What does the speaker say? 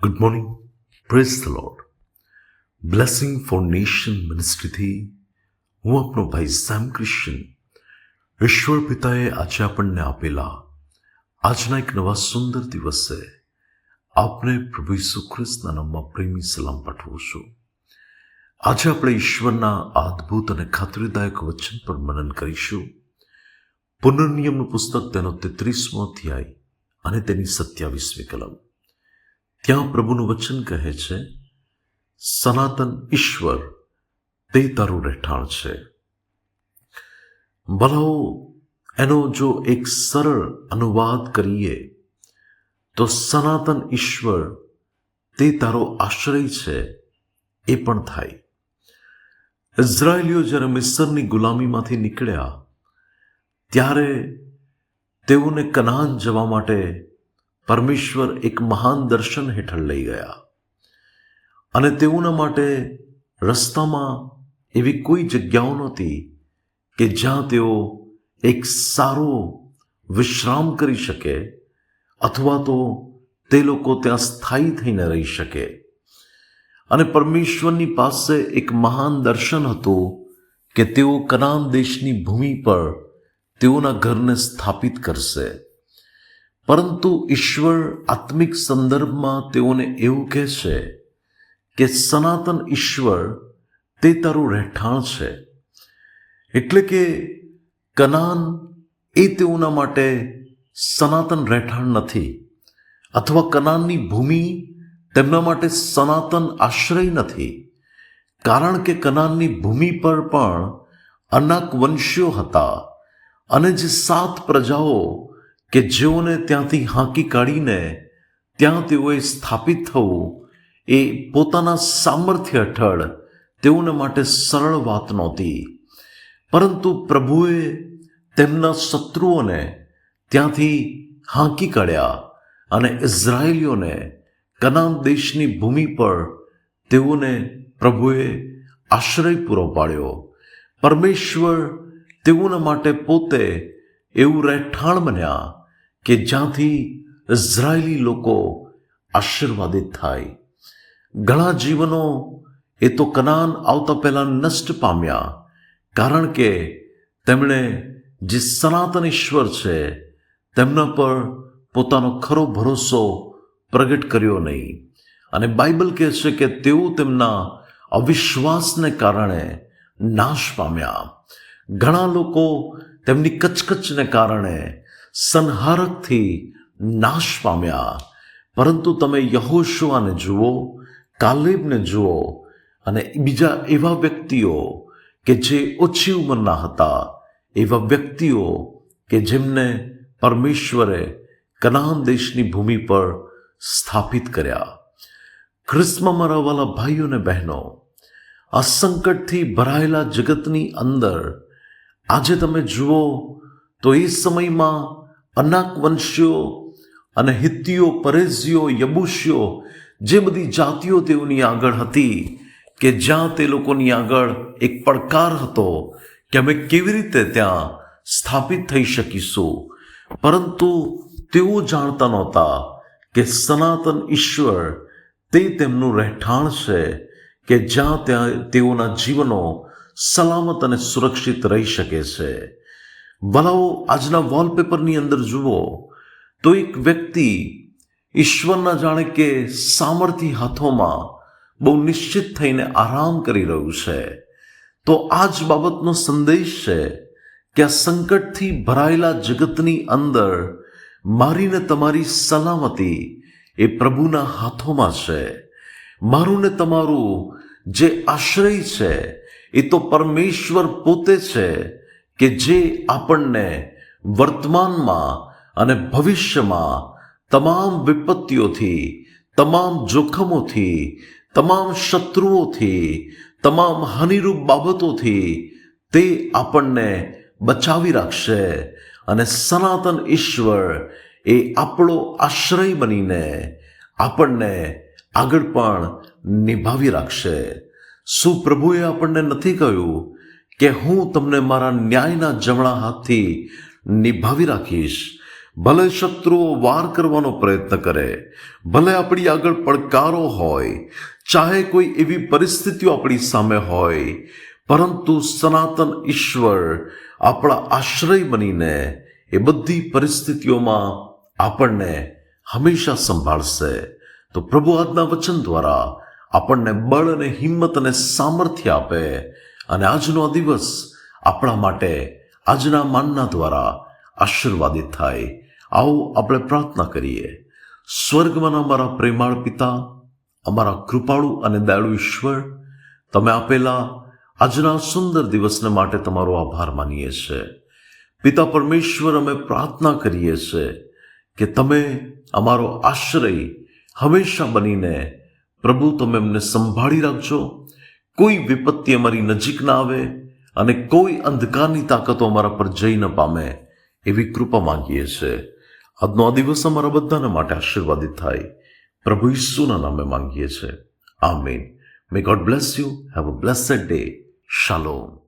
Good morning, praise the Lord. Blessing for nation મિનિસ્ટ્રીથી હું આપનો ભાઈ સેમ ક્રિશ્ચન ઈશ્વર પિતાએ આજે આપણને આપેલા આજના એક નવા સુંદર દિવસે આપને પ્રભુ ઈસુ ખ્રિસ્તના નામમાં પ્રેમી સલામ પાઠવું છું. આજે આપણે ઈશ્વરના અદ્ભુત અને ખાતરીદાયક વચન પર મનન કરીશું. પુનર્નિયમનું પુસ્તક તેનો 33મો અધ્યાય અને તેની 27મી કલમ. ત્યાં પ્રભુનું વચન કહે છે, સનાતન ઈશ્વર તે તારું રહેઠાણ છે. ભલાઓ એનો જો એક સરળ અનુવાદ કરીએ તો સનાતન ઈશ્વર તે તારો આશ્રય છે એ પણ થાય. ઇઝરાયેલીઓ જ્યારે મિસ્રની ગુલામીમાંથી નીકળ્યા ત્યારે તેઓને કનાન જવા માટે પરમેશ્વર એક મહાન દર્શન હેઠળ લઈ ગયા અને તેઓના માટે રસ્તામાં એવી કોઈ જગ્યાઓ નહોતી કે જ્યાં તેઓ એક સારો વિશ્રામ કરી શકે અથવા તો તે લોકો ત્યાં સ્થાયી થઈને રહી શકે. અને પરમેશ્વરની પાસે એક મહાન દર્શન હતું કે તેઓ કનાન દેશની ભૂમિ પર તેઓના ઘરને સ્થાપિત કરશે. પરંતુ ઈશ્વર આત્મિક સંદર્ભમાં તેઓને એવું કહે છે કે સનાતન ઈશ્વર તે તારું રહેઠાણ છે. એટલે કે કનાન એ તેઓના માટે સનાતન રહેઠાણ નથી, અથવા કનાનની ભૂમિ તેમના માટે સનાતન આશ્રય નથી, કારણ કે કનાનની ભૂમિ પર પણ અનેક વંશીઓ હતા અને જે 7 પ્રજાઓ કે જેઓને ત્યાંથી હાંકી કાઢીને ત્યાં તેઓએ સ્થાપિત થવું એ પોતાના સામર્થ્ય હેઠળ તેઓને માટે સરળ વાત નહોતી. પરંતુ પ્રભુએ તેમના શત્રુઓને ત્યાંથી હાંકી કાઢ્યા અને ઇઝરાયેલીઓને કનાન દેશની ભૂમિ પર તેઓને પ્રભુએ આશ્રય પૂરો પાડ્યો. પરમેશ્વર તેઓના માટે પોતે એવું રહેઠાણ બન્યા કે જ્યાંથી ઇઝરાયેલી લોકો આશીર્વાદિત થાય. ઘણા જીવનો એ તો કનાન આવતા પહેલા નષ્ટ પામ્યા, કારણ કે તેમણે જે સનાતન ઈશ્વર છે તેમના પર પોતાનો ખરો ભરોસો પ્રગટ કર્યો નહીં. અને બાઇબલ કહે છે કે તેઓ તેમના અવિશ્વાસને કારણે નાશ પામ્યા. ઘણા લોકો તેમની કચકચને કારણે સંહારકથી નાશ પામ્યા. પરંતુ તમે યહોશુઆને જુઓ, કાલેબને જુઓ અને બીજા એવા વ્યક્તિઓ કે જે ઓછી ઉંમરના હતા, એવા વ્યક્તિઓ કે જેમને પરમેશ્વરે કનાન દેશની ભૂમિ પર સ્થાપિત કર્યા. ખ્રિસ્તમાં મારા વાલા ભાઈઓ અને બહેનો, આ સંકટથી ભરાયેલા જગતની અંદર આજે તમે જુઓ તો એ સમયમાં અનેક વંશીઓ અને હિત્તીઓ, પરેઝીઓ, યબૂસીઓ, જે બધી જાતિઓ તેઓની આગળ હતી કે જ્યાં તે લોકોની આગળ એક પડકાર હતો કે અમે કેવી રીતે ત્યાં સ્થાપિત થઈ શકીશું. પરંતુ તેઓ જાણતા નહોતા કે સનાતન ઈશ્વર તે તેમનું રહેઠાણ છે કે જ્યાં ત્યાં તેઓના જીવનો સલામત અને સુરક્ષિત રહી શકે છે. ભલાઓ આજના વોલપેપરની અંદર જુઓ તો એક વ્યક્તિ ઈશ્વરના જાણે કે સામર્થ્ય હાથોમાં બહુ નિશ્ચિત થઈને આરામ કરી રહ્યું છે. તો આ જ બાબતનો સંદેશ છે કે આ સંકટથી ભરાયેલા જગતની અંદર મારીને તમારી સલામતી એ પ્રભુના હાથોમાં છે. મારું ને તમારું જે આશ્રય છે એ તો પરમેશ્વર પોતે છે કે જે આપણને વર્તમાનમાં અને ભવિષ્યમાં તમામ વિપત્તિઓથી, તમામ જોખમોથી, તમામ શત્રુઓથી, તમામ હાનિરૂપ બાબતોથી તે આપણને બચાવી રાખશે. અને સનાતન ઈશ્વર એ આપણો આશ્રય બનીને આપણને આગળ પણ નિભાવી રાખશે. શું પ્રભુએ આપણને નથી કહ્યું કે હું તમને મારા ન્યાયના જમણા હાથથી નિભાવી રાખીશ? ભલે શત્રુઓ વાર કરવાનો પ્રયત્ન કરે, ભલે આપણી આગળ પડકારો હોય, ચાહે કોઈ એવી પરિસ્થિતિઓ આપણી સામે હોય, પરંતુ સનાતન ઈશ્વર આપણા આશ્રય બનીને એ બધી પરિસ્થિતિઓમાં આપણને હંમેશા સંભાળશે. તો પ્રભુ આજના વચન દ્વારા આપણને બળ અને હિંમત અને સામર્થ્ય આપે અને આજનો આ દિવસ આપણા માટે આજના માનના દ્વારા આશીર્વાદિત થાય. આવો આપણે પ્રાર્થના કરીએ. સ્વર્ગમાંના અમારા પ્રેમાળ પિતા, અમારા કૃપાળુ અને દયાળુ ઈશ્વર, તમે આપેલા આજના સુંદર દિવસને માટે તમારો આભાર માનીએ છીએ. પિતા પરમેશ્વર, અમે પ્રાર્થના કરીએ છીએ કે તમે અમારો આશ્રય હંમેશા બનીને પ્રભુ તમે અમને સંભાળી રાખજો. કોઈ વિપત્તિ અમારી નજીક ના આવે અને કોઈ અંધકારની તાકાતો અમારા પર જઈ ન પામે એવી કૃપા માંગીએ છીએ. આજનો આ દિવસ અમારા બધાના માટે આશીર્વાદિત થાય. પ્રભુ ઈસુના નામે માંગીએ છીએ. Amen. May God bless you. Have a blessed day. શાલોમ.